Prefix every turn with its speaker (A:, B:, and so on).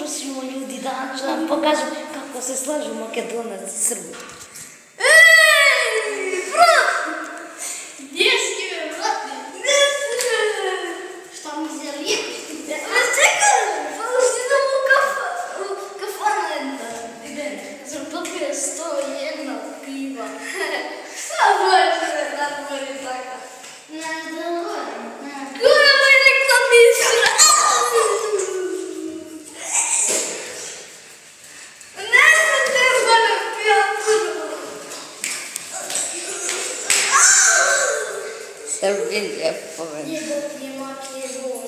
A: zaprosimo ljudi danas da nam pokažu kako se slažu Makedonac i Srbi.
B: Šta mi se lijepiš ti? Čekaj, pa ušli nam u kafana jedna.
A: Sam popio 101 piva.
B: Šta može da bude tako?
A: Ne govorim.
B: Koja mi rekla misla? Ne znam te zbane pijaturu.
A: Srbi lijepo meni.
B: Jebot je Makedon.